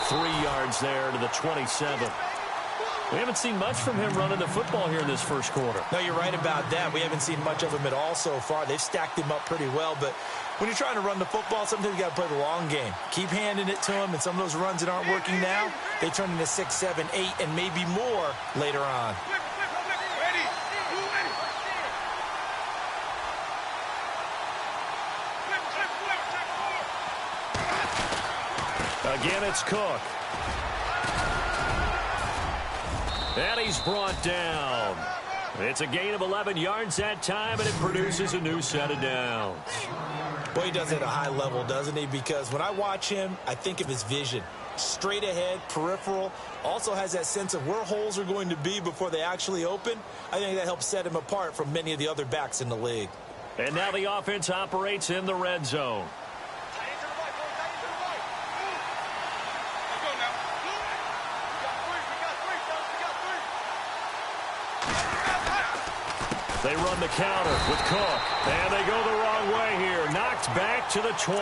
3 yards there to the 27. We haven't seen much from him running the football here in this first quarter. No, you're right about that. We haven't seen much of him at all so far. They've stacked him up pretty well, but when you're trying to run the football, sometimes you got to play the long game. Keep handing it to him, and some of those runs that aren't working now, they turn into 6, 7, 8, and maybe more later on. Again, it's Cook. And he's brought down. It's a gain of 11 yards that time, and it produces a new set of downs. Well, he does it at a high level, doesn't he? Because when I watch him, I think of his vision. Straight ahead, peripheral. Also has that sense of where holes are going to be before they actually open. I think that helps set him apart from many of the other backs in the league. And now the offense operates in the red zone. They run the counter with Cook, and they go the wrong way here. Knocked back to the 20.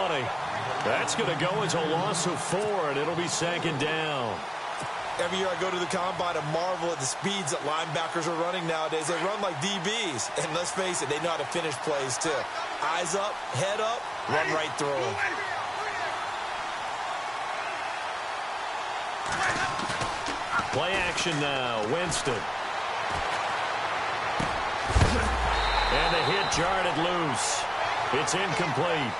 That's going to go as a loss of 4, and it'll be 2nd down. Every year I go to the combine and marvel at the speeds that linebackers are running nowadays. They run like DBs, and let's face it, they know how to finish plays too. Eyes up, head up, run right through them. Play action now, Winston. And the hit jarred it loose. It's incomplete.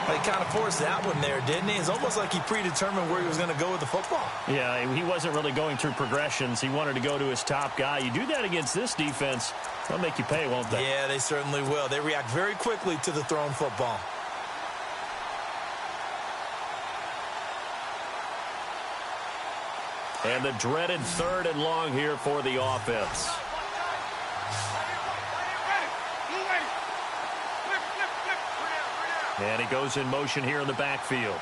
He kind of forced that one there, didn't he? It's almost like he predetermined where he was going to go with the football. Yeah, he wasn't really going through progressions. He wanted to go to his top guy. You do that against this defense, they'll make you pay, won't they? Yeah, they certainly will. They react very quickly to the thrown football. And the dreaded 3rd and long here for the offense. And he goes in motion here in the backfield.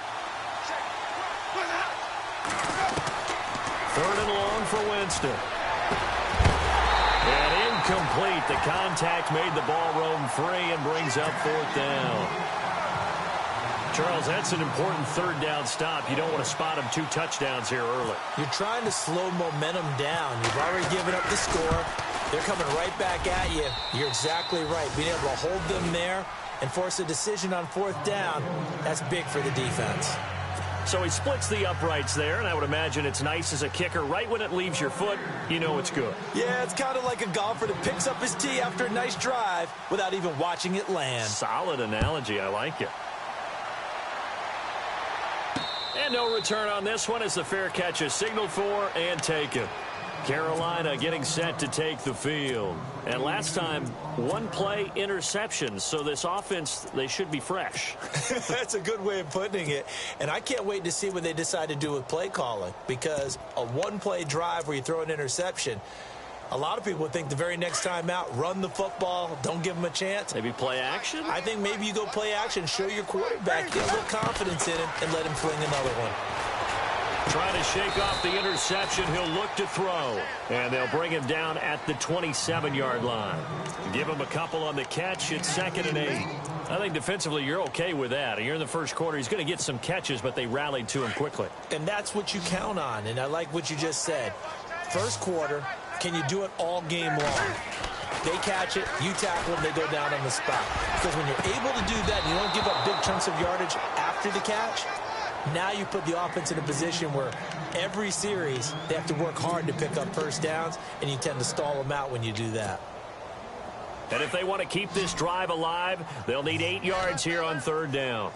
3rd and long for Winston. And incomplete. The contact made the ball roam free and brings up 4th down. Charles, that's an important 3rd down stop. You don't want to spot him 2 touchdowns here early. You're trying to slow momentum down. You've already given up the score. They're coming right back at you. You're exactly right. Being able to hold them there and force a decision on 4th down, that's big for the defense. So he splits the uprights there, and I would imagine it's nice as a kicker. Right when it leaves your foot, you know it's good. Yeah, it's kind of like a golfer that picks up his tee after a nice drive without even watching it land. Solid analogy. I like it. And no return on this one as the fair catch is signaled for and taken. Carolina getting set to take the field. And last time, 1 play interception. So this offense, they should be fresh. That's a good way of putting it. And I can't wait to see what they decide to do with play calling. Because a 1-play drive where you throw an interception, a lot of people would think the very next time out, run the football, don't give them a chance. Maybe play action? I think maybe you go play action, show your quarterback, get a little confidence in him, and let him fling another one. Trying to shake off the interception. He'll look to throw. And they'll bring him down at the 27-yard line. Give him a couple on the catch. It's 2nd and 8. I think defensively you're okay with that. You're in the first quarter. He's going to get some catches, but they rallied to him quickly. And that's what you count on. And I like what you just said. First quarter, can you do it all game long? They catch it, you tackle them, they go down on the spot. Because when you're able to do that and you don't give up big chunks of yardage after the catch, now you put the offense in a position where every series they have to work hard to pick up 1st downs, and you tend to stall them out when you do that. And if they want to keep this drive alive, they'll need 8 yards here on 3rd down.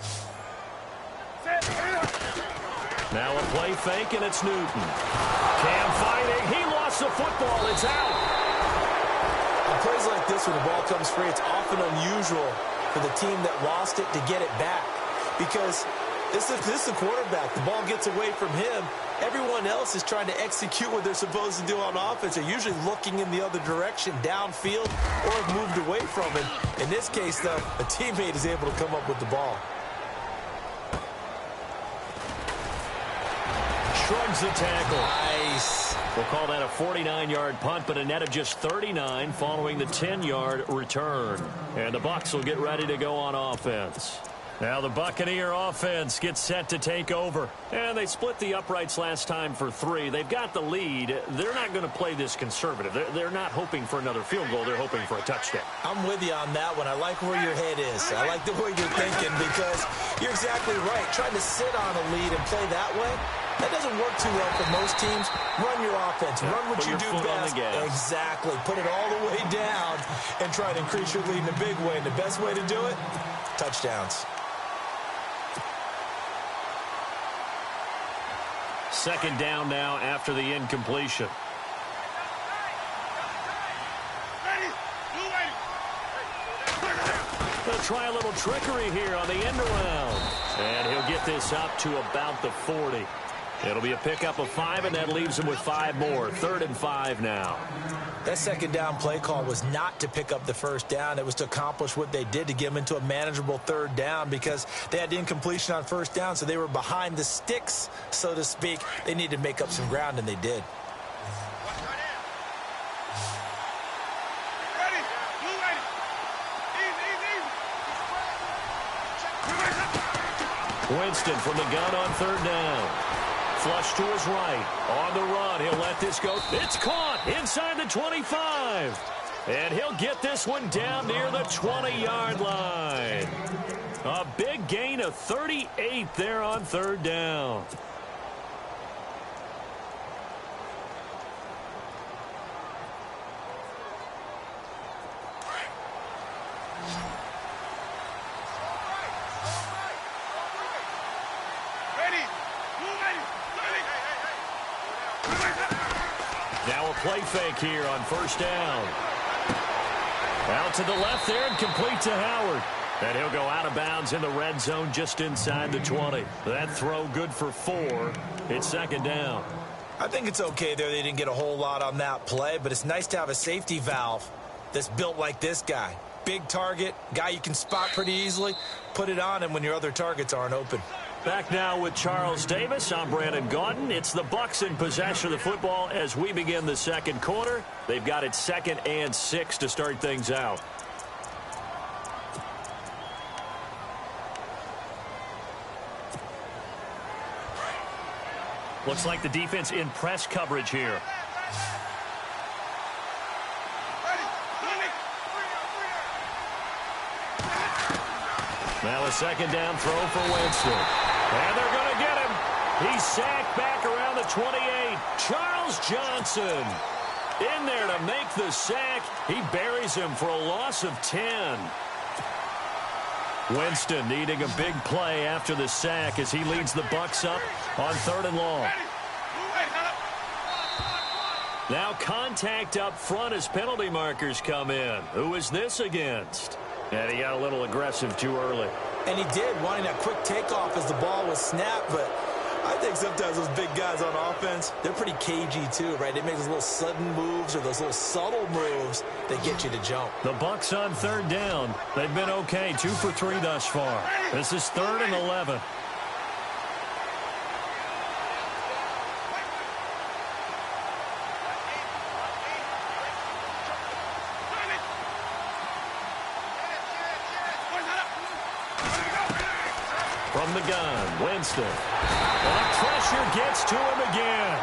Now a play fake, and it's Newton. Cam fighting. He lost the football. It's out. On plays like this, when the ball comes free, it's often unusual for the team that lost it to get it back. Because this is the quarterback. The ball gets away from him. Everyone else is trying to execute what they're supposed to do on offense. They're usually looking in the other direction, downfield, or have moved away from it. In this case, though, a teammate is able to come up with the ball. Shrugs the tackle. Nice. We'll call that a 49-yard punt, but a net of just 39 following the 10-yard return. And the Bucs will get ready to go on offense. Now the Buccaneer offense gets set to take over. And they split the uprights last time for 3. They've got the lead. They're not going to play this conservative. They're not hoping for another field goal. They're hoping for a touchdown. I'm with you on that one. I like where your head is. I like the way you're thinking because you're exactly right. Trying to sit on a lead and play that way, that doesn't work too well for most teams. Run your offense. Run what you do best. Exactly. Put it all the way down and try to increase your lead in a big way. And the best way to do it, touchdowns. Second down now after the incompletion. They'll try a little trickery here on the end around. And he'll get this up to about the 40. It'll be a pickup of 5, and that leaves him with 5 more. 3rd and 5 now. That second down play call was not to pick up the first down. It was to accomplish what they did to get them into a manageable 3rd down because they had the incompletion on first down, so they were behind the sticks, so to speak. They needed to make up some ground, and they did. Winston from the gun on 3rd down. Flush to his right. On the run. He'll let this go. It's caught inside the 25. And he'll get this one down near the 20-yard line. A big gain of 38 there on 3rd down. Now a play fake here on 1st down. Out to the left there and complete to Howard. And he'll go out of bounds in the red zone just inside the 20. That throw good for 4. It's 2nd down. I think it's okay there. They didn't get a whole lot on that play, but it's nice to have a safety valve that's built like this guy. Big target, guy you can spot pretty easily. Put it on him when your other targets aren't open. Back now with Charles Davis. I'm Brandon Gaudin. It's the Bucs in possession of the football as we begin the second quarter. They've got it 2nd and 6 to start things out. Looks like the defense in press coverage here. Now a 2nd down throw for Winston. And they're going to get him. He's sacked back around the 28. Charles Johnson in there to make the sack. He buries him for a loss of 10. Winston needing a big play after the sack as he leads the Bucs up on 3rd and long. Now contact up front as penalty markers come in. Who is this against? And he got a little aggressive too early. And he did, wanting that quick takeoff as the ball was snapped. But I think sometimes those big guys on offense, they're pretty cagey too, right? They make those little sudden moves or those little subtle moves that get you to jump. The Bucs on 3rd down. They've been okay, 2 for 3 thus far. This is 3rd and 11. From the gun, Winston. And pressure gets to him again.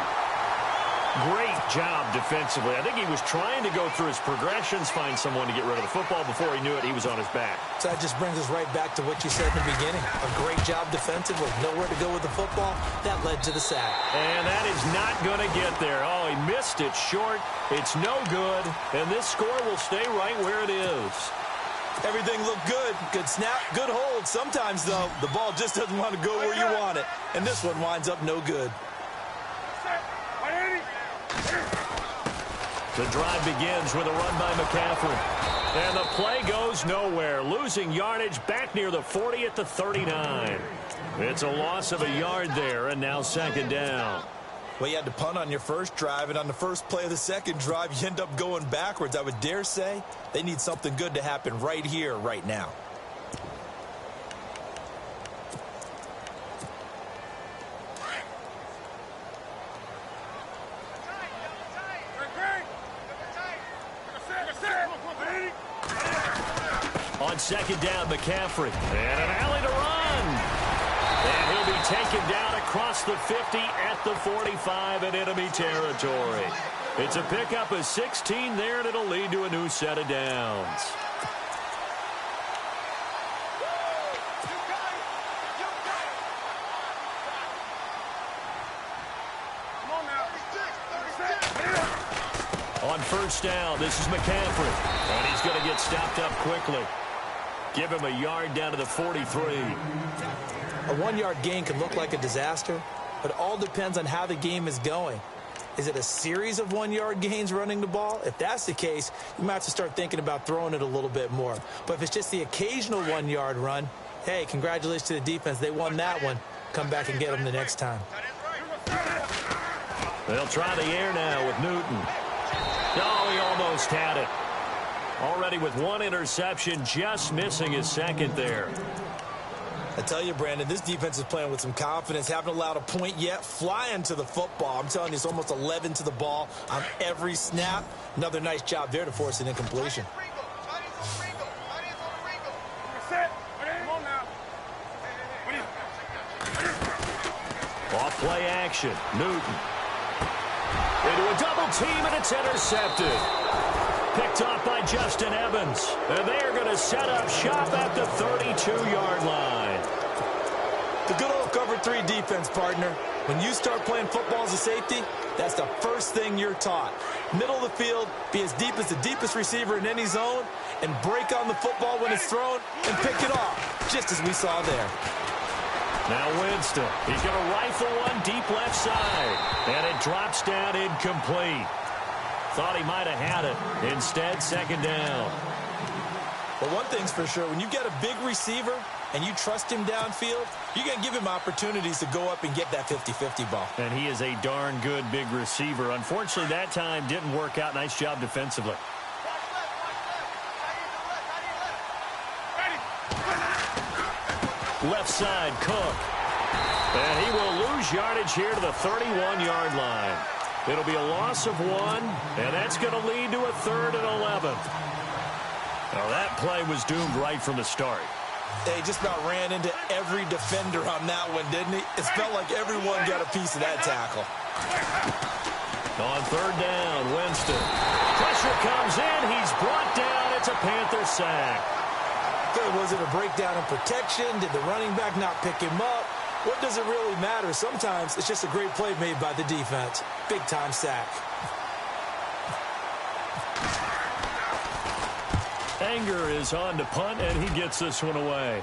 Great job defensively. I think he was trying to go through his progressions, find someone to get rid of the football. Before he knew it, he was on his back. So that just brings us right back to what you said in the beginning. A great job defensively. Nowhere to go with the football. That led to the sack. And that is not going to get there. Oh, he missed it short. It's no good. And this score will stay right where it is. Everything looked good. Good snap, good hold. Sometimes, though, the ball just doesn't want to go where you want it. And this one winds up no good. The drive begins with a run by McCaffrey. And the play goes nowhere. Losing yardage back near the 40 at the 39. It's a loss of a yard there, and now 2nd down. Well, you had to punt on your first drive, and on the first play of the second drive, you end up going backwards. I would dare say they need something good to happen right here, right now. On 2nd down, McCaffrey. And an alley to run. be taken down across the 50 at the 45 in enemy territory. It's a pickup of 16 there, and it'll lead to a new set of downs. On first down, this is McCaffrey, and he's going to get stopped up quickly. Give him a yard down to the 43. A 1-yard gain can look like a disaster, but it all depends on how the game is going. Is it a series of 1-yard gains running the ball? If that's the case, you might have to start thinking about throwing it a little bit more. But if it's just the occasional 1-yard run, hey, congratulations to the defense. They won that one. Come back and get them the next time. They'll try the air now with Newton. Oh, he almost had it. Already with one interception, just missing his second there. I tell you, Brandon, this defense is playing with some confidence. Haven't allowed a point yet. Flying to the football. I'm telling you, it's almost 11 to the ball on every snap. Another nice job there to force an incompletion. Off play action. Newton. Into a double team, and it's intercepted. Picked off by Justin Evans. And they are going to set up shop at the 32-yard line. The good old cover 3 defense, partner. When you start playing football as a safety, that's the first thing you're taught. Middle of the field, be as deep as the deepest receiver in any zone, and break on the football when it's thrown and pick it off, just as we saw there. Now Winston, he's going to rifle one deep left side, and it drops down incomplete. Thought he might have had it. Instead, second down. But one thing's for sure, when you get a big receiver and you trust him downfield, you're going to give him opportunities to go up and get that 50-50 ball. And he is a darn good big receiver. Unfortunately, that time didn't work out. Nice job defensively. Left side, Cook. And he will lose yardage here to the 31-yard line. It'll be a loss of 1, and that's going to lead to a 3rd and 11. Now, that play was doomed right from the start. They just about ran into every defender on that one, didn't he? It felt like everyone got a piece of that tackle. On 3rd down, Winston. Pressure comes in. He's brought down. It's a Panther sack. Was it a breakdown in protection? Did the running back not pick him up? What does it really matter? Sometimes it's just a great play made by the defense. Big-time sack. Anger is on to punt, and he gets this one away.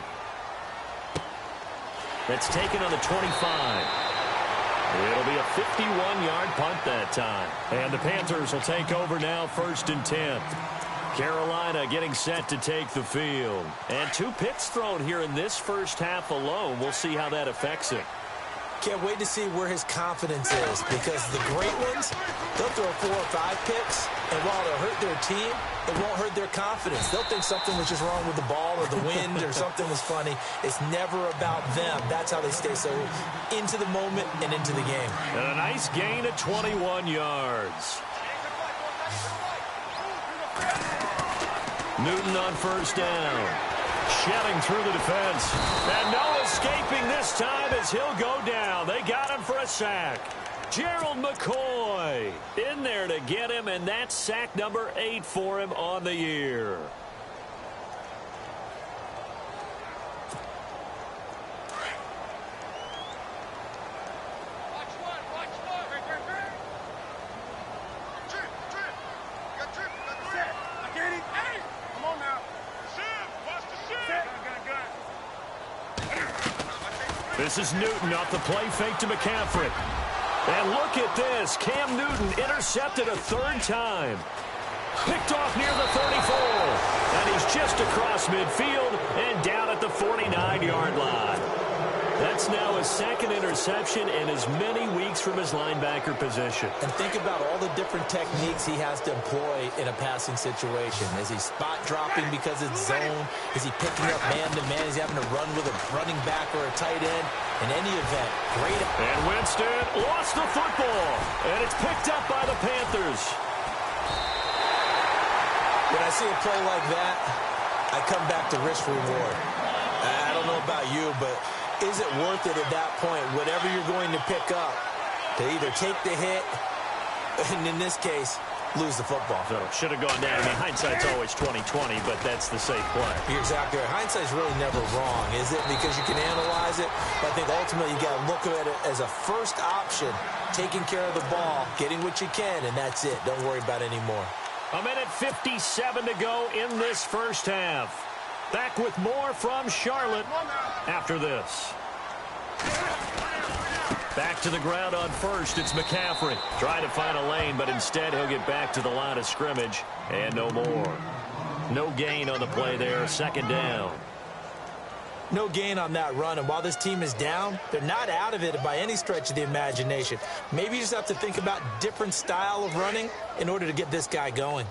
That's taken on the 25. It'll be a 51-yard punt that time. And the Panthers will take over now, 1st and 10. Carolina getting set to take the field. And 2 picks thrown here in this first half alone. We'll see how that affects it. Can't wait to see where his confidence is, because the great ones, they'll throw 4 or 5 picks, and while they'll hurt their team, it won't hurt their confidence. They'll think something was just wrong with the ball or the wind or something was funny. It's never about them. That's how they stay so into the moment and into the game. And a nice gain of 21 yards. Newton on first down. Shedding through the defense. And no escaping this time as he'll go down. They got him for a sack. Gerald McCoy in there to get him, and that's sack number 8 for him on the year. This is Newton off the play fake to McCaffrey. And look at this. Cam Newton intercepted a 3rd time. Picked off near the 34. And he's just across midfield and down at the 49-yard line. That's now his 2nd interception in as many weeks from his linebacker position. And think about all the different techniques he has to employ in a passing situation. Is he spot dropping because it's zone? Is he picking up man-to-man? Is he having to run with a running back or a tight end? In any event, great. And Winston lost the football. And it's picked up by the Panthers. When I see a play like that, I come back to risk reward. I don't know about you, but is it worth it at that point, whatever you're going to pick up, to either take the hit, and in this case, lose the football? So should have gone down. I mean, hindsight's always 20/20, but that's the safe play. You're exactly right. Hindsight's really never wrong, is it? Because you can analyze it, but I think ultimately you got to look at it as a first option, taking care of the ball, getting what you can, and that's it. Don't worry about it anymore. 1:57 to go in this first half. Back with more from Charlotte after this. Back to the ground on first. It's McCaffrey. Trying to find a lane, but instead he'll get back to the line of scrimmage and no more. No gain on the play there. Second down. No gain on that run, and while this team is down, they're not out of it by any stretch of the imagination. Maybe you just have to think about different style of running in order to get this guy going.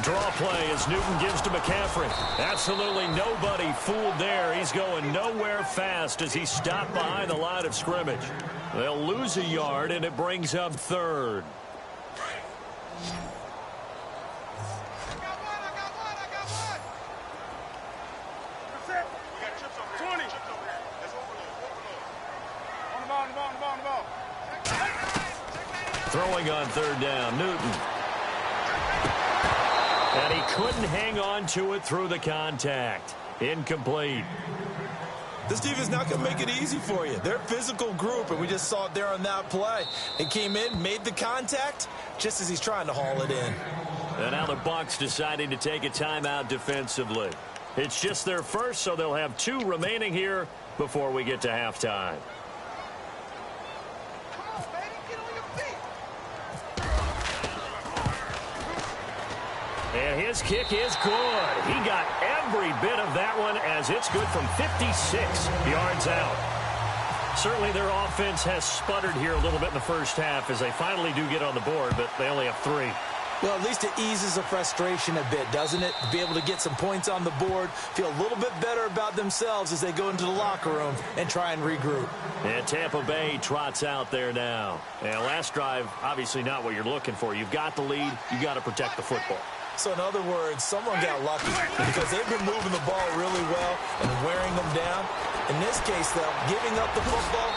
Draw play as Newton gives to McCaffrey. Absolutely nobody fooled there. He's going nowhere fast as he's stopped behind the line of scrimmage. They'll lose a yard, and it brings up third. Throwing on third down, Newton. And he couldn't hang on to it through the contact. Incomplete. This defense is not going to make it easy for you. They're a physical group, and we just saw it there on that play. He came in, made the contact, just as he's trying to haul it in. And now the Bucs deciding to take a timeout defensively. It's just their first, so they'll have 2 remaining here before we get to halftime. And his kick is good. He got every bit of that one as it's good from 56 yards out. Certainly their offense has sputtered here a little bit in the first half as they finally do get on the board, but they only have 3. Well, at least it eases the frustration a bit, doesn't it? To be able to get some points on the board, feel a little bit better about themselves as they go into the locker room and try and regroup. And Tampa Bay trots out there now. And last drive, obviously not what you're looking for. You've got the lead. You've got to protect the football. So in other words, someone got lucky because they've been moving the ball really well and wearing them down. In this case, though, giving up the football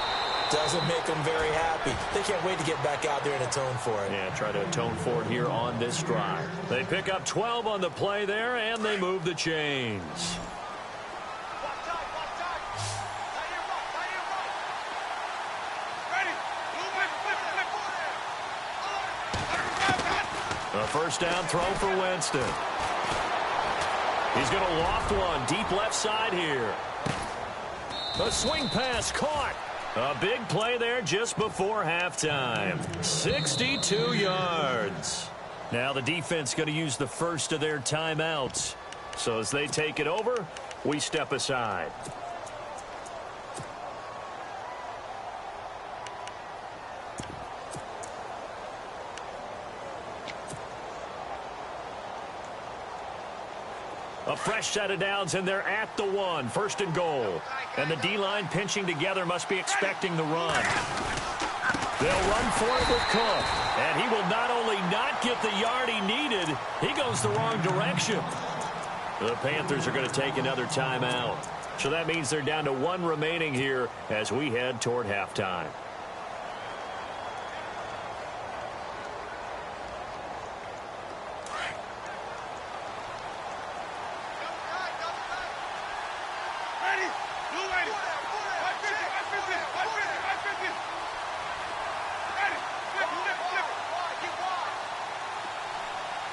doesn't make them very happy. They can't wait to get back out there and atone for it. Yeah, try to atone for it here on this drive. They pick up 12 on the play there, and they move the chains. A first down throw for Winston. He's going to loft one deep left side here. A swing pass caught. A big play there just before halftime. 62 yards. Now the defense going to use the first of their timeouts. So as they take it over, we step aside. A fresh set of downs, and they're at the 1. First and goal. And the D-line pinching together must be expecting the run. They'll run for it with Cook. And he will not only not get the yard he needed, he goes the wrong direction. The Panthers are going to take another timeout. So that means they're down to 1 remaining here as we head toward halftime.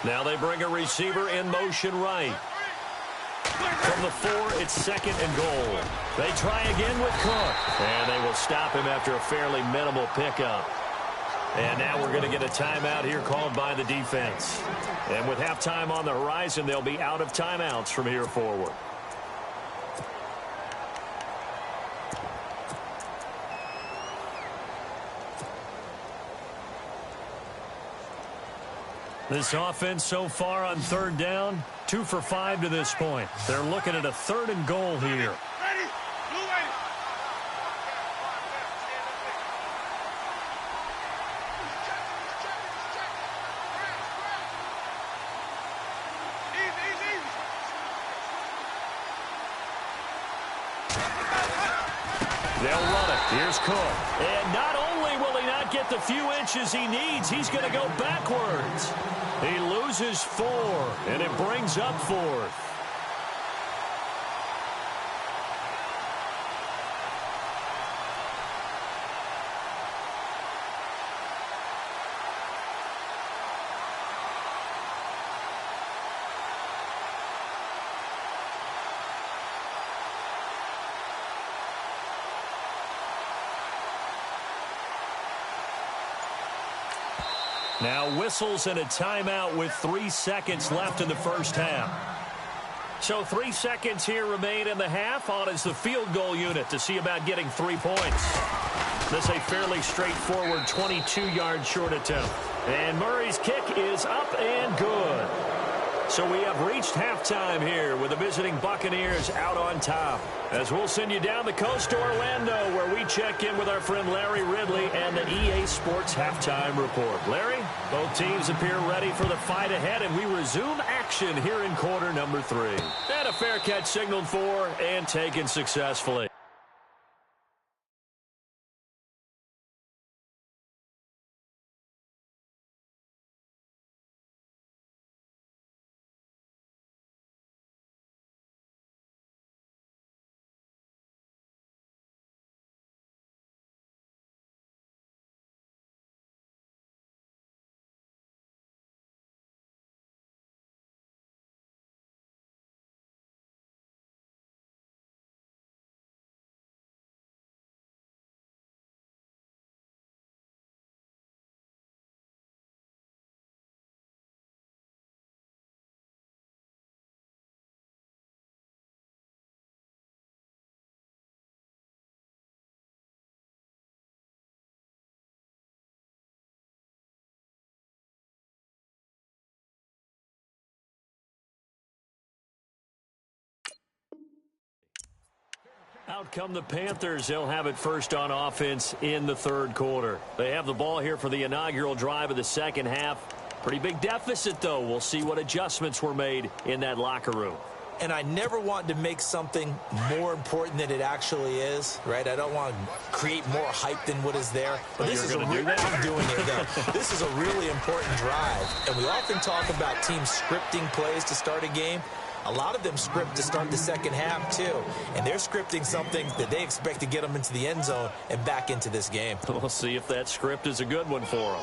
Now they bring a receiver in motion right. From the 4, it's second and goal. They try again with Cook. And they will stop him after a fairly minimal pickup. And now we're going to get a timeout here called by the defense. And with halftime on the horizon, they'll be out of timeouts from here forward. This offense so far on third down, 2 for 5 to this point. They're looking at a third and goal here. They'll run it. Here's Cook. And not only will he not get the few inches he needs, he's going to go backwards. He loses 4, and it brings up 4th. Now whistles and a timeout with 3 seconds left in the first half. So 3 seconds here remain in the half. On is the field goal unit to see about getting 3 points. This is a fairly straightforward 22-yard short attempt. And Murray's kick is up and good. So we have reached halftime here with the visiting Buccaneers out on top. As we'll send you down the coast to Orlando, where we check in with our friend Larry Ridley and the EA Sports Halftime Report. Larry, both teams appear ready for the fight ahead, and we resume action here in quarter number 3. And a fair catch signaled for and taken successfully. Out come the Panthers. They'll have it first on offense in the third quarter. They have the ball here for the inaugural drive of the second half. Pretty big deficit, though. We'll see what adjustments were made in that locker room. And I never want to make something more important than it actually is, right? I don't want to create more hype than what is there. But this is I'm doing it, though. This is a really important drive. And we often talk about teams scripting plays to start a game. A lot of them script to start the second half, too. And they're scripting something that they expect to get them into the end zone and back into this game. We'll see if that script is a good one for them.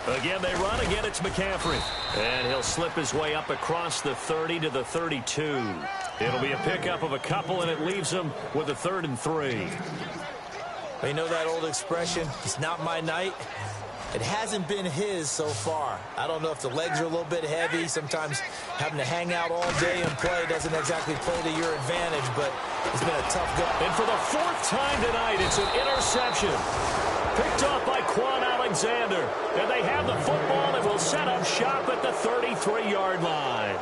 Again, they run. Again, it's McCaffrey. And he'll slip his way up across the 30 to the 32. It'll be a pickup of a couple, and it leaves him with a 3rd and 3. You know that old expression, it's not my night? It hasn't been his so far. I don't know if the legs are a little bit heavy. Sometimes having to hang out all day and play doesn't exactly play to your advantage, but it's been a tough go. And for the 4th time tonight, it's an interception. Picked off by Quan Alexander. And they have the football and will set up shop at the 33-yard line.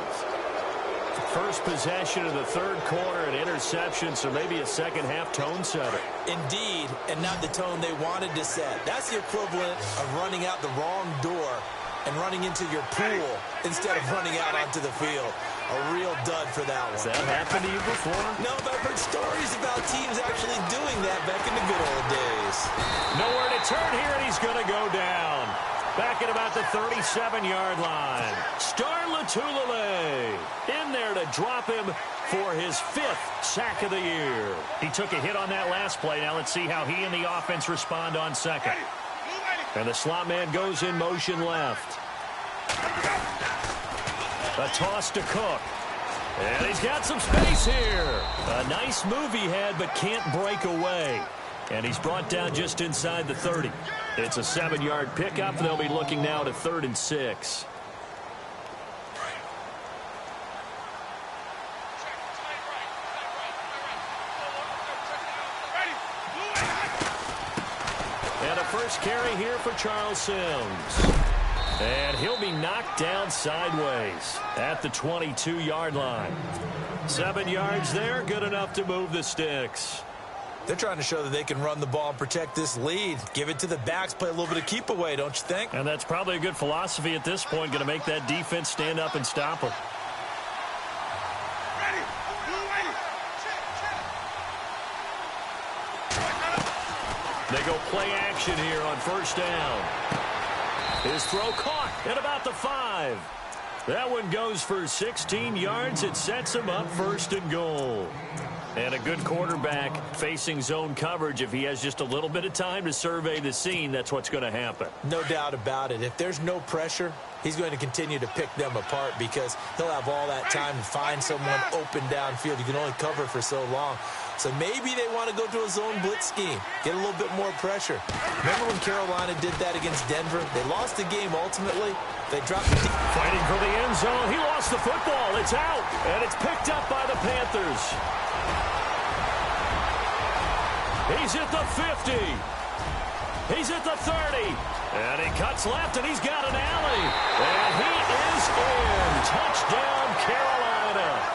First possession of the third quarter, an interception, so maybe a second-half tone setter. Indeed, and not the tone they wanted to set. That's the equivalent of running out the wrong door and running into your pool instead of running out onto the field. A real dud for that one. Has that happened to you before? No, but I've heard stories about teams actually doing that back in the good old days. Nowhere to turn here, and he's going to go down. Back at about the 37-yard line. Star Latulippe in there to drop him for his 5th sack of the year. He took a hit on that last play. Now let's see how he and the offense respond on second. And the slot man goes in motion left. A toss to Cook. And he's got some space here. A nice move he had, but can't break away. And he's brought down just inside the 30. It's a 7-yard pickup. They'll be looking now to 3rd and 6. And a first carry here for Charles Sims. And he'll be knocked down sideways at the 22-yard line. 7 yards there, good enough to move the sticks. They're trying to show that they can run the ball and protect this lead. Give it to the backs, play a little bit of keep away, don't you think? And that's probably a good philosophy at this point, going to make that defense stand up and stop them. They go play action here on first down. His throw caught at about the 5. That one goes for 16 yards. It sets him up first and goal. And a good quarterback facing zone coverage. If he has just a little bit of time to survey the scene, that's what's going to happen. No doubt about it. If there's no pressure, he's going to continue to pick them apart because he'll have all that time to find someone open downfield. You can only cover for so long. So maybe they want to go to a zone blitz scheme, get a little bit more pressure. Remember when Carolina did that against Denver? They lost the game ultimately. They dropped the fighting for the end zone. He lost the football. It's out, and it's picked up by the Panthers. He's at the 50. He's at the 30. And he cuts left, and he's got an alley. And he is in. Touchdown, Carolina.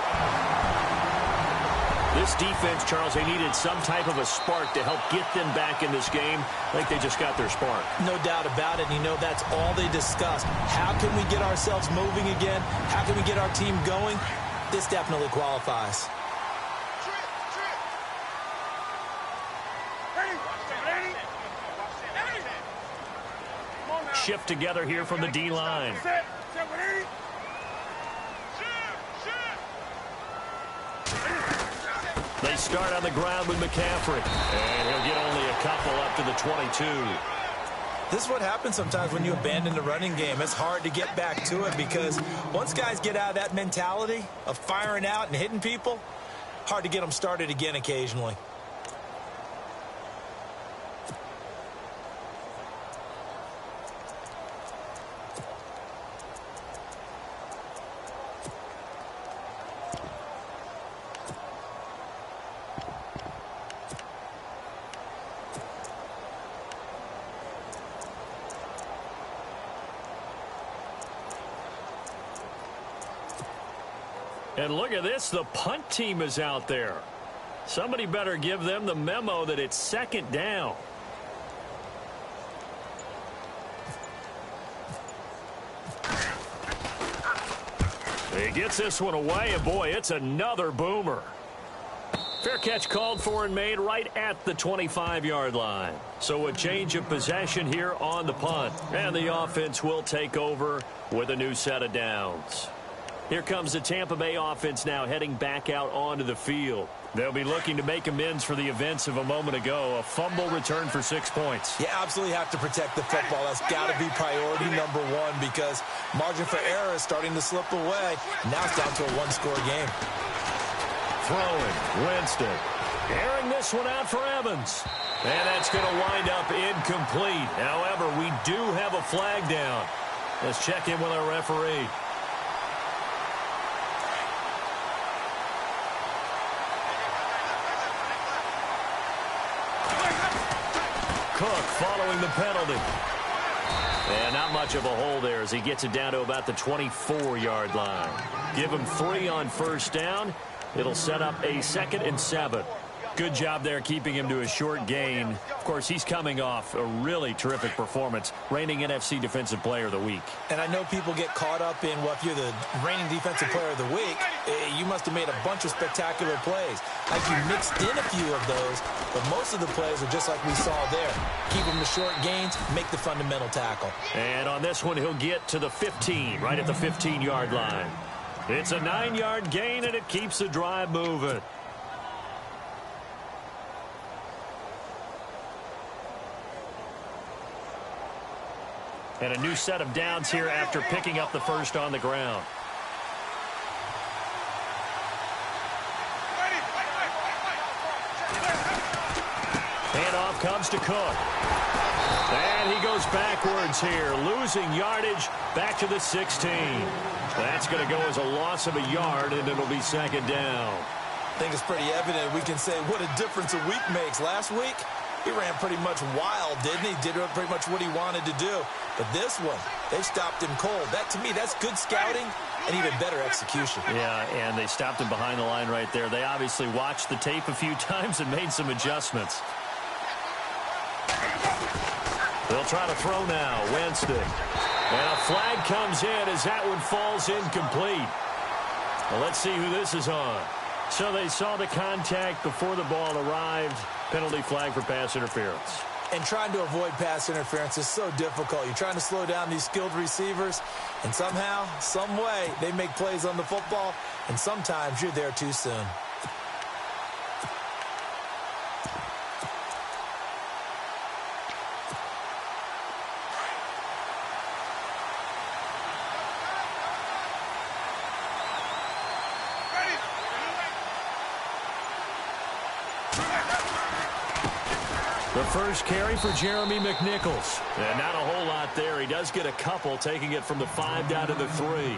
This defense, Charles, they needed some type of a spark to help get them back in this game. I think they just got their spark. No doubt about it. And you know, that's all they discussed. How can we get ourselves moving again? How can we get our team going? This definitely qualifies. Shift together here from the D-line. They start on the ground with McCaffrey. And he'll get only a couple up to the 22. This is what happens sometimes when you abandon the running game. It's hard to get back to it because once guys get out of that mentality of firing out and hitting people, hard to get them started again occasionally. And look at this, the punt team is out there. Somebody better give them the memo that it's second down. He gets this one away, and boy, it's another boomer. Fair catch called for and made right at the 25-yard line. So a change of possession here on the punt. And the offense will take over with a new set of downs. Here comes the Tampa Bay offense now heading back out onto the field. They'll be looking to make amends for the events of a moment ago. A fumble return for 6 points. You absolutely have to protect the football. That's got to be priority number one because margin for error is starting to slip away. Now it's down to a one-score game. Throwing, Winston. Airing this one out for Evans. And that's going to wind up incomplete. However, we do have a flag down. Let's check in with our referee. Cook following the penalty. And not much of a hole there as he gets it down to about the 24-yard line. Give him 3 on first down. It'll set up a 2nd and 7. Good job there keeping him to a short gain. Of course, he's coming off a really terrific performance, reigning NFC Defensive Player of the Week. And I know people get caught up in, well, if you're the reigning Defensive Player of the Week, you must have made a bunch of spectacular plays. Like you mixed in a few of those, but most of the plays are just like we saw there. Keep them to short gains, make the fundamental tackle. And on this one, he'll get to the 15, right at the 15-yard line. It's a 9-yard gain, and it keeps the drive moving. And a new set of downs here after picking up the first on the ground. Handoff comes to Cook. And he goes backwards here, losing yardage back to the 16. That's going to go as a loss of a yard, and it'll be 2nd down. I think it's pretty evident. We can say what a difference a week makes. Last week, he ran pretty much wild, didn't he? Did pretty much what he wanted to do. But this one, they stopped him cold. That, to me, that's good scouting and even better execution. Yeah, and they stopped him behind the line right there. They obviously watched the tape a few times and made some adjustments. They'll try to throw now. Winston. And a flag comes in as that one falls incomplete. Well, let's see who this is on. So they saw the contact before the ball arrived. Penalty flag for pass interference. And trying to avoid pass interference is so difficult. You're trying to slow down these skilled receivers, and somehow, some way, they make plays on the football, and sometimes you're there too soon. The first carry for Jeremy McNichols. And not a whole lot there. He does get a couple, taking it from the 5 down to the 3.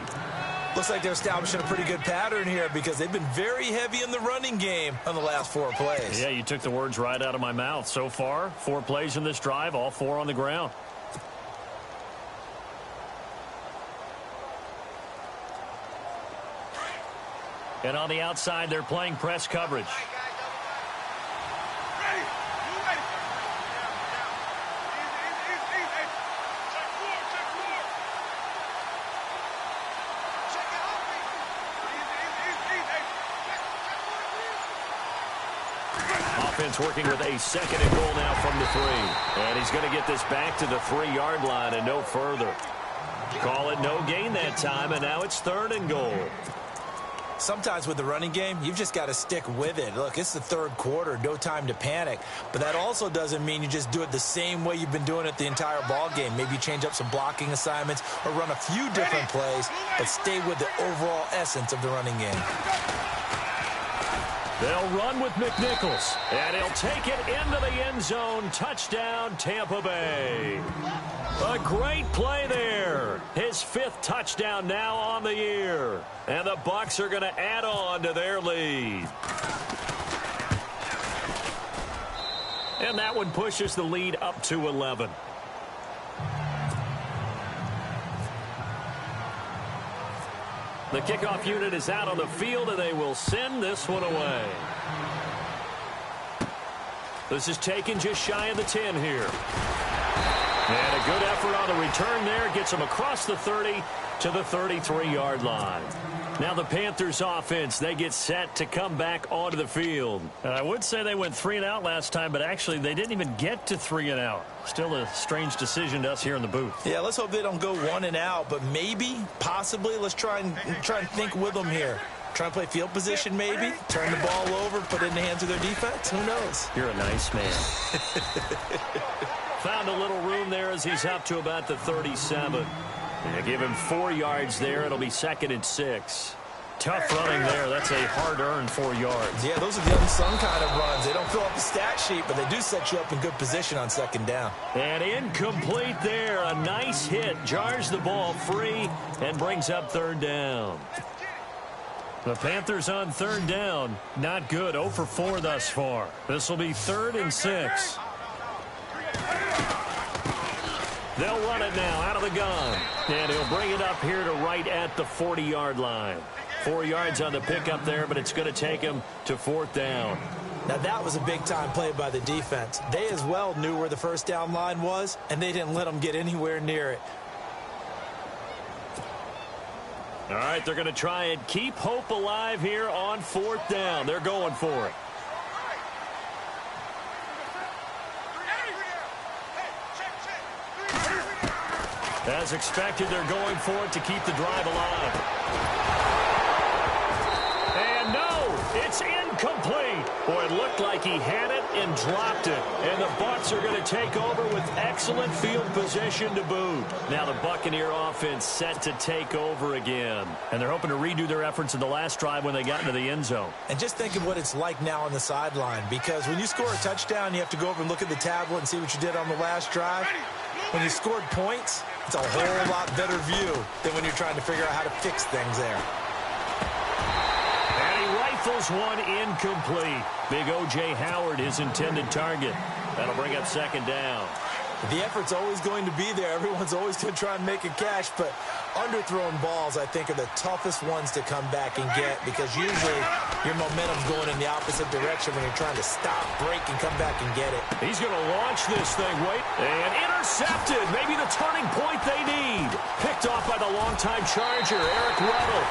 Looks like they're establishing a pretty good pattern here because they've been very heavy in the running game on the last 4 plays. Yeah, you took the words right out of my mouth. So far, 4 plays in this drive, all 4 on the ground. And on the outside, they're playing press coverage. Offense working with a 2nd and goal now from the 3. And he's going to get this back to the 3-yard line and no further. Call it no gain that time, and now it's 3rd and goal. Sometimes with the running game, you've just got to stick with it. Look, it's the 3rd quarter, no time to panic. But that also doesn't mean you just do it the same way you've been doing it the entire ball game. Maybe change up some blocking assignments or run a few different plays, but stay with the overall essence of the running game. They'll run with McNichols, and he'll take it into the end zone. Touchdown, Tampa Bay. A great play there. His 5th touchdown now on the year. And the Bucs are going to add on to their lead. And that one pushes the lead up to 11. The kickoff unit is out on the field, and they will send this one away. This is taken just shy of the 10 here. And a good effort on the return there. Gets them across the 30 to the 33-yard line. Now the Panthers offense, they get set to come back onto the field. And I would say they went 3 and out last time, but actually they didn't even get to 3 and out. Still a strange decision to us here in the booth. Yeah, let's hope they don't go 1 and out, but maybe, possibly, let's try and think with them here. Try and play field position maybe, turn the ball over, put it in the hands of their defense. Who knows? You're a nice man. Found a little room there as he's up to about the 37. And give him 4 yards there. It'll be 2nd and 6. Tough running there. That's a hard-earned 4 yards. Yeah, those are the unsung kind of runs. They don't fill up the stat sheet, but they do set you up in good position on 2nd down. And incomplete there. A nice hit. Jars the ball free and brings up 3rd down. The Panthers on 3rd down. Not good. 0 for 4 thus far. This will be 3rd and 6. They'll run it now out of the gun. And he'll bring it up here to right at the 40-yard line. 4 yards on the pickup there, but it's going to take him to 4th down. Now that was a big-time play by the defense. They as well knew where the 1st down line was, and they didn't let them get anywhere near it. All right, they're going to try and keep hope alive here on 4th down. They're going for it. As expected, they're going for it to keep the drive alive. And no, it's incomplete. Boy, it looked like he had it and dropped it. And the Bucs are going to take over with excellent field position to boot. Now the Buccaneer offense set to take over again. And they're hoping to redo their efforts in the last drive when they got into the end zone. And just think of what it's like now on the sideline. Because when you score a touchdown, you have to go over and look at the tablet and see what you did on the last drive. When you scored points, it's a whole lot better view than when you're trying to figure out how to fix things there. And he rifles one incomplete. Big O.J. Howard, his intended target. That'll bring up 2nd down. The effort's always going to be there. Everyone's always going to try and make a catch, but underthrown balls, I think, are the toughest ones to come back and get because usually your momentum's going in the opposite direction when you're trying to stop, break, and come back and get it. He's going to launch this thing, and intercepted. Maybe the turning point they need. Picked off by the longtime Charger, Eric Weddle.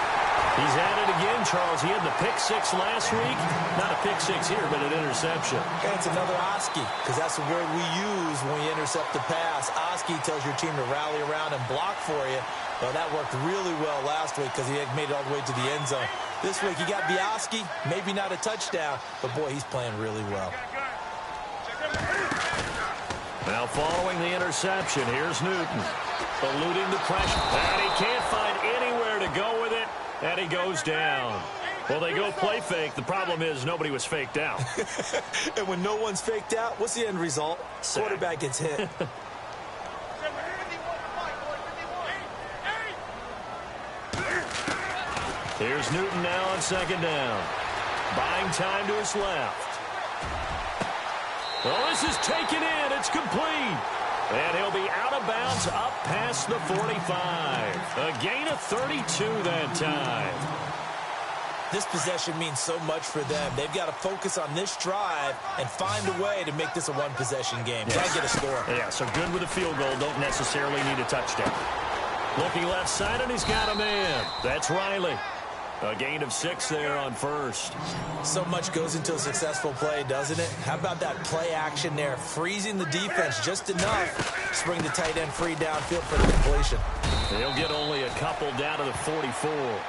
He's at it again, Charles. He had the pick six last week. Not a pick six here, but an interception. And it's another Oski, because that's the word we use when you intercept the pass. Oski tells your team to rally around and block for you. Well, that worked really well last week because he had made it all the way to the end zone. This week, he got the Oski, maybe not a touchdown, but, boy, he's playing really well. Now following the interception, here's Newton. Eluding the pressure. And he can't find anywhere to go with it. And he goes down. Well, they go play fake. The problem is nobody was faked out. And when no one's faked out, what's the end result? Sack. Quarterback gets hit. Here's Newton now on second down. Buying time to his left. Well, this is taken in. It's complete. And he'll be out of bounds up past the 45. A gain of 32 that time. This possession means so much for them. They've got to focus on this drive and find a way to make this a one-possession game. Yes. Got to get a score. Yeah, so good with a field goal. Don't necessarily need a touchdown. Looking left side, and he's got a man. That's Riley. A gain of 6 there on first. So much goes into a successful play, doesn't it? How about that play action there? Freezing the defense just enough to bring the tight end free downfield for the completion. They'll get only a couple down to the 44.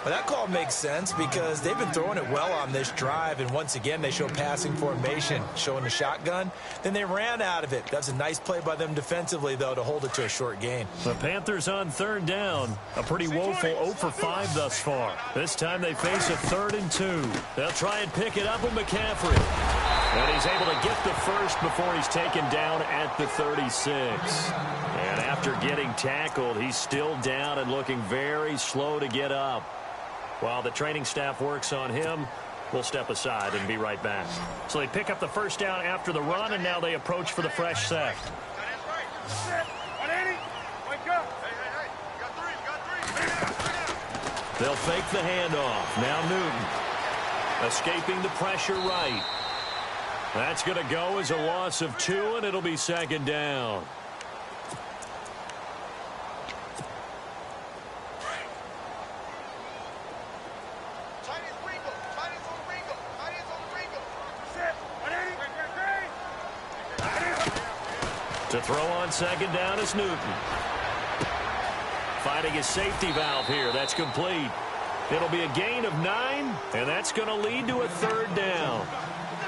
Well, that call makes sense because they've been throwing it well on this drive, and once again, they show passing formation, showing the shotgun. Then they ran out of it. That's a nice play by them defensively, though, to hold it to a short gain. The Panthers on third down. A pretty woeful 0 for 5 thus far. This time they face a 3rd and 2. They'll try and pick it up with McCaffrey. And he's able to get the first before he's taken down at the 36. And after getting tackled, he's still down and looking very slow to get up. While the training staff works on him, we'll step aside and be right back. So they pick up the first down after the run, and now they approach for the fresh set. They'll fake the handoff. Now Newton. Escaping the pressure right. That's going to go as a loss of 2, and it'll be second down. To throw on second down is Newton. Finding his safety valve here. That's complete. It'll be a gain of 9, and that's going to lead to a 3rd down.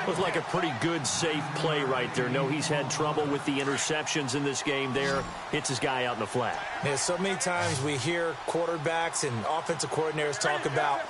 Looked like a pretty good, safe play right there. No, he's had trouble with the interceptions in this game there. Hits his guy out in the flat. Yeah, so many times we hear quarterbacks and offensive coordinators talk about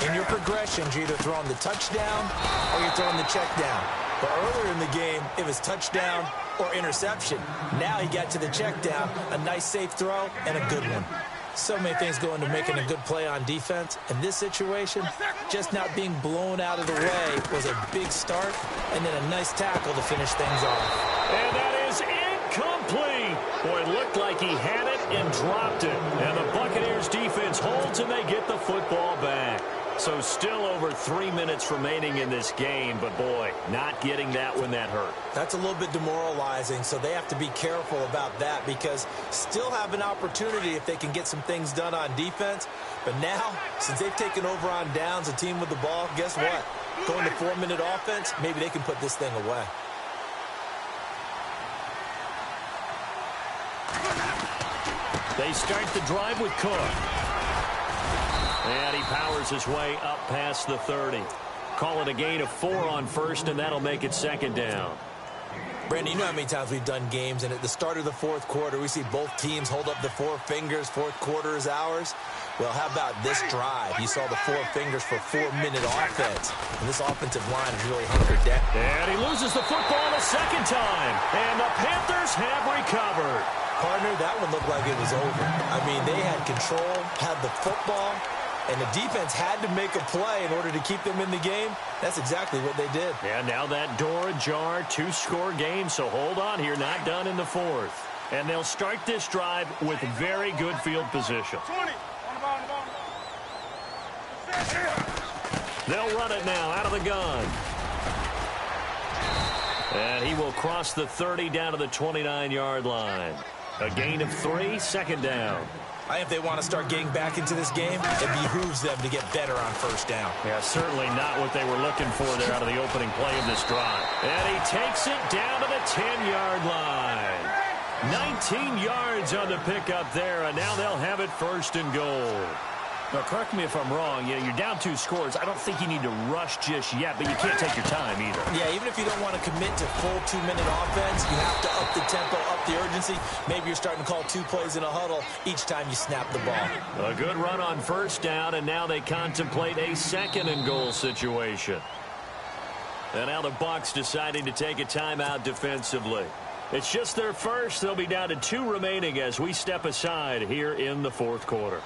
in your progressions, you're either throwing the touchdown or you're throwing the check down. But earlier in the game, it was touchdown or interception. Now he got to the check down, a nice safe throw, and a good one. So many things go into making a good play on defense. In this situation, just not being blown out of the way was a big start, and then a nice tackle to finish things off. And that is incomplete. Boy, it looked like he had it and dropped it. And the Buccaneers defense holds, and they get the football back. So still over 3 minutes remaining in this game, but boy, not getting that when that hurt. That's a little bit demoralizing, so they have to be careful about that because still have an opportunity if they can get some things done on defense. But now, since they've taken over on downs, a team with the ball, guess what? Going to 4-minute offense, maybe they can put this thing away. They start the drive with Cook. And he powers his way up past the 30. Call it a gain of 4 on first, and that'll make it second down. Brandon, you know how many times we've done games, and at the start of the fourth quarter, we see both teams hold up the 4 fingers, fourth quarter is ours. Well, how about this drive? You saw the 4 fingers for 4-minute offense, and this offensive line is really hunkered down. And he loses the football a second time, and the Panthers have recovered. Partner, that one looked like it was over. I mean, they had control, had the football, and the defense had to make a play in order to keep them in the game. That's exactly what they did. Yeah, now that door ajar, 2-score game, so hold on here, not done in the fourth. And they'll start this drive with very good field position. 20. They'll run it now out of the gun. And he will cross the 30 down to the 29-yard line. A gain of 3, second down. I think if they want to start getting back into this game, it behooves them to get better on first down. Yeah, certainly not what they were looking for there out of the opening play of this drive. And he takes it down to the 10-yard line. 19 yards on the pickup there, and now they'll have it first and goal. Now, correct me if I'm wrong. You're down 2 scores. I don't think you need to rush just yet, but you can't take your time either. Yeah, even if you don't want to commit to full 2-minute offense, you have to up the tempo, up the urgency. Maybe you're starting to call 2 plays in a huddle each time you snap the ball. A good run on first down, and now they contemplate a second and goal situation. And now the Bucs deciding to take a timeout defensively. It's just their first. They'll be down to 2 remaining as we step aside here in the fourth quarter.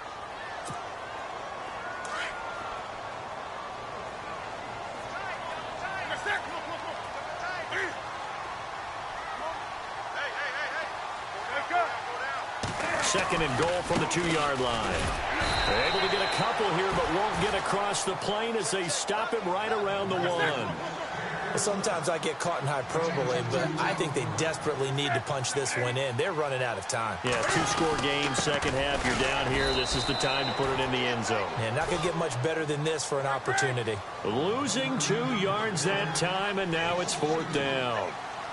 Second and goal from the 2-yard line. They're able to get a couple here, but won't get across the plane as they stop him right around the 1. Sometimes I get caught in hyperbole, but I think they desperately need to punch this one in. They're running out of time. Yeah, 2-score game, second half. You're down here. This is the time to put it in the end zone. Yeah, not going to get much better than this for an opportunity. Losing 2 yards that time, and now it's fourth down.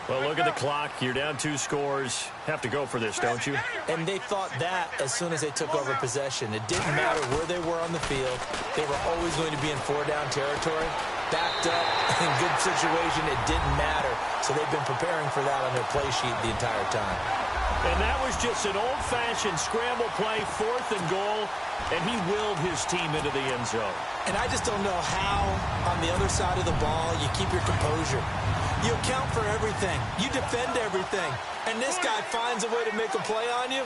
Well, look at the clock. You're down 2 scores. Have to go for this, don't you? And they thought that as soon as they took over possession. It didn't matter where they were on the field. They were always going to be in 4-down territory. Backed up, in good situation, it didn't matter. So they've been preparing for that on their play sheet the entire time. And that was just an old-fashioned scramble play, fourth and goal, and he willed his team into the end zone. And I just don't know how, on the other side of the ball, you keep your composure. You account for everything. You defend everything. And this guy finds a way to make a play on you.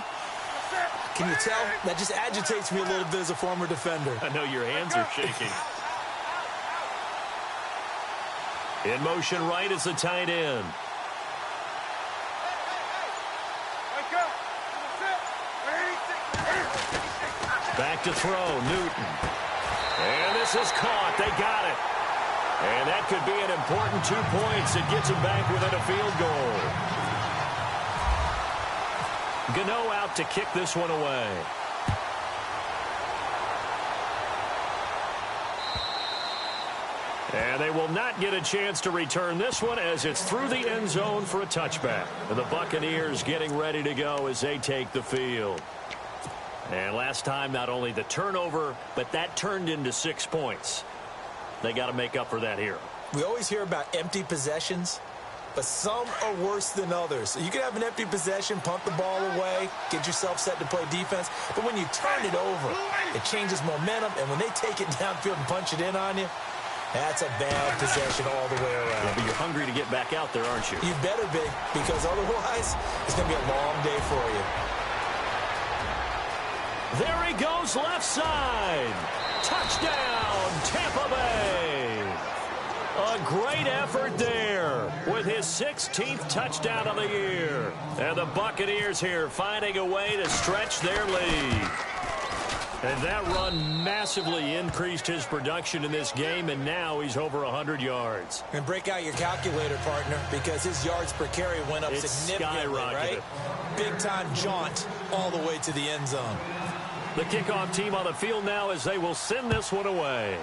Can you tell? That just agitates me a little bit as a former defender. I know your hands are shaking. In motion right is the tight end. Back to throw, Newton. And this is caught. They got it. And that could be an important 2 points. It gets them back within a field goal. Gano out to kick this one away. And they will not get a chance to return this one as it's through the end zone for a touchback. And the Buccaneers getting ready to go as they take the field. And last time, not only the turnover, but that turned into 6 points. They got to make up for that here. We always hear about empty possessions, but some are worse than others. So you can have an empty possession, punt the ball away, get yourself set to play defense. But when you turn it over, it changes momentum. And when they take it downfield and punch it in on you, that's a bad possession all the way around. Yeah, but you're hungry to get back out there, aren't you? You better be, because otherwise it's going to be a long day for you. There he goes, left side. Touchdown, Tampa Bay. A great effort there with his 16th touchdown of the year. And the Buccaneers here finding a way to stretch their lead. And that run massively increased his production in this game, and now he's over 100 yards. And break out your calculator, partner, because his yards per carry went up significantly, right? Big-time jaunt all the way to the end zone. The kickoff team on the field now as they will send this one away.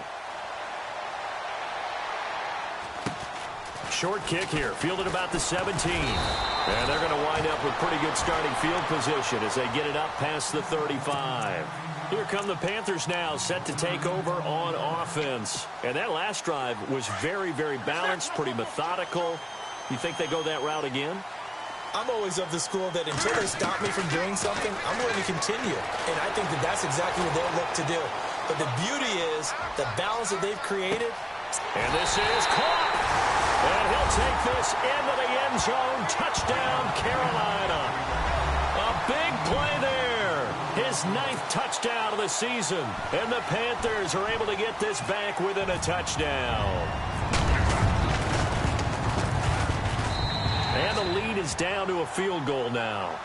Short kick here, fielded about the 17. And they're going to wind up with pretty good starting field position as they get it up past the 35. Here come the Panthers now, set to take over on offense. And that last drive was very, very balanced, pretty methodical. You think they go that route again? I'm always of the school that until they stop me from doing something, I'm going to continue. And I think that that's exactly what they'll look to do. But the beauty is the balance that they've created. And this is caught. And he'll take this into the end zone. Touchdown, Carolina. A big play there. His 9th touchdown of the season. And the Panthers are able to get this back within a touchdown. And the lead is down to a field goal now.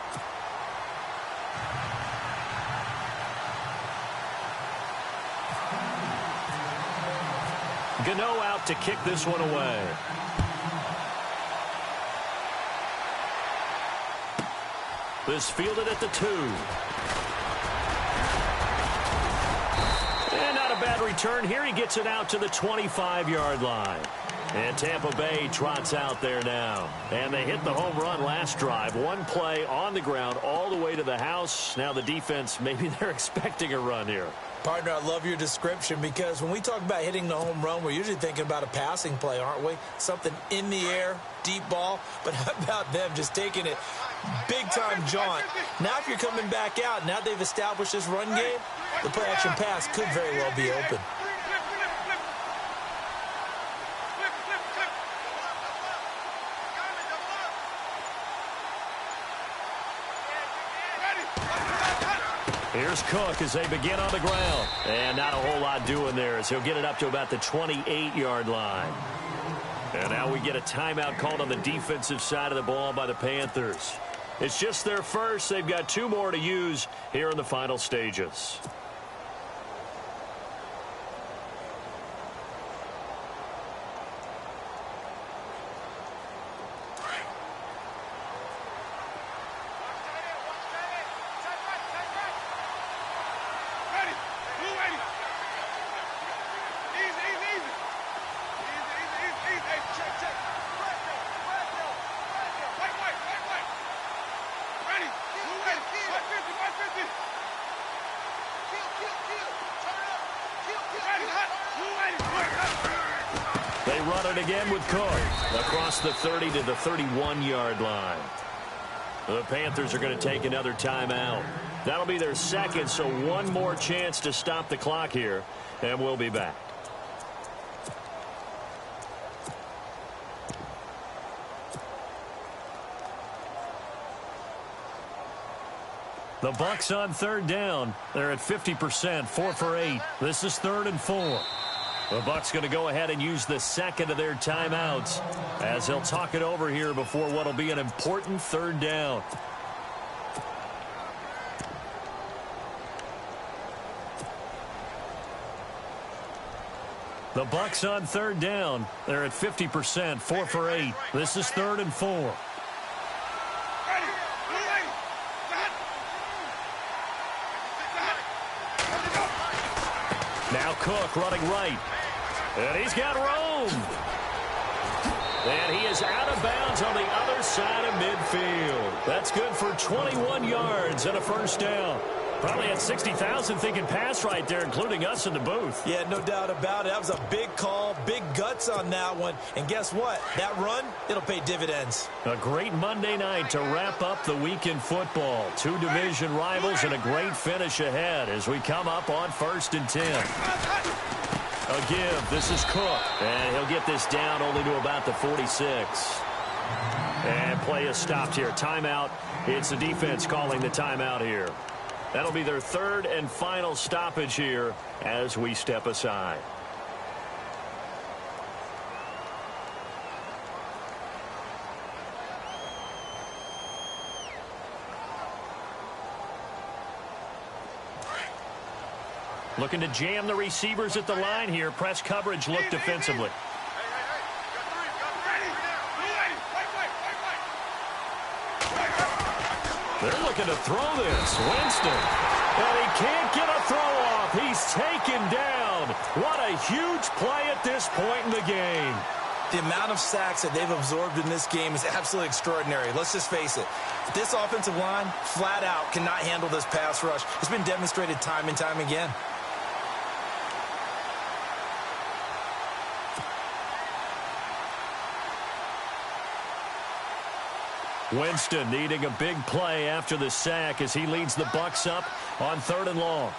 Gano out to kick this one away. This fielded at the 2. And not a bad return here. He gets it out to the 25-yard line. And Tampa Bay trots out there now. And they hit the home run last drive. One play on the ground all the way to the house. Now the defense, maybe they're expecting a run here. Partner, I love your description because when we talk about hitting the home run, we're usually thinking about a passing play, aren't we? Something in the air, deep ball. But how about them just taking it big-time jaunt? Now if you're coming back out, now they've established this run game, the play-action pass could very well be open. Here's Cook as they begin on the ground. And not a whole lot doing there as he'll get it up to about the 28-yard line. And now we get a timeout called on the defensive side of the ball by the Panthers. It's just their first. They've got 2 more to use here in the final stages. They run it again with Cook across the 30 to the 31-yard line. The Panthers are going to take another timeout. That'll be their second, so one more chance to stop the clock here, and we'll be back. The Bucs on 3rd down. They're at 50%, 4 for 8. This is 3rd and 4. The Bucs going to go ahead and use the second of their timeouts as they'll talk it over here before what will be an important 3rd down. The Bucs on 3rd down. They're at 50%, 4 for 8. This is 3rd and 4. Now Cook running right. And he's got room. And he is out of bounds on the other side of midfield. That's good for 21 yards and a 1st down. Probably had 60,000 thinking pass right there, including us in the booth. Yeah, no doubt about it. That was a big call, big guts on that one. And guess what? That run, it'll pay dividends. A great Monday night to wrap up the week in football. 2 division rivals and a great finish ahead as we come up on 1st and 10. A give. This is Cook. And he'll get this down only to about the 46. And play is stopped here. Timeout. It's the defense calling the timeout here. That'll be their 3rd and final stoppage here as we step aside. Looking to jam the receivers at the line here. Press coverage look defensively. They're looking to throw this. Winston. And he can't get a throw off. He's taken down. What a huge play at this point in the game. The amount of sacks that they've absorbed in this game is absolutely extraordinary. Let's just face it. This offensive line, flat out, cannot handle this pass rush. It's been demonstrated time and time again. Winston needing a big play after the sack as he leads the Bucs up on 3rd and long.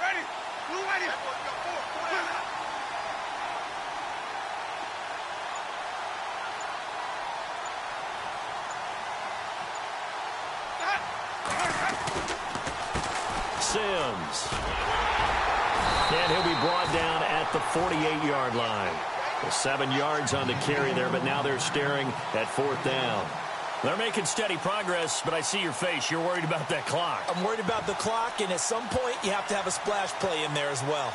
Sims. And he'll be brought down at the 48-yard line. Well, 7 yards on the carry there, but now they're staring at 4th down. They're making steady progress, but I see your face. You're worried about that clock. I'm worried about the clock, and at some point, you have to have a splash play in there as well.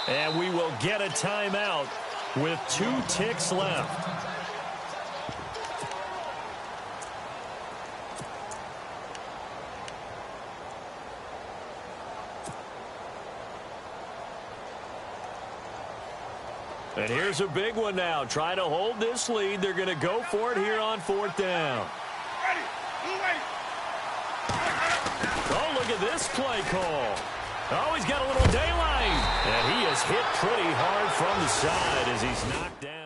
And we will get a timeout with 2 ticks left. And here's a big one now. Trying to hold this lead. They're going to go for it here on 4th down. Oh, look at this play call. Oh, he's got a little daylight. And he is hit pretty hard from the side as he's knocked down.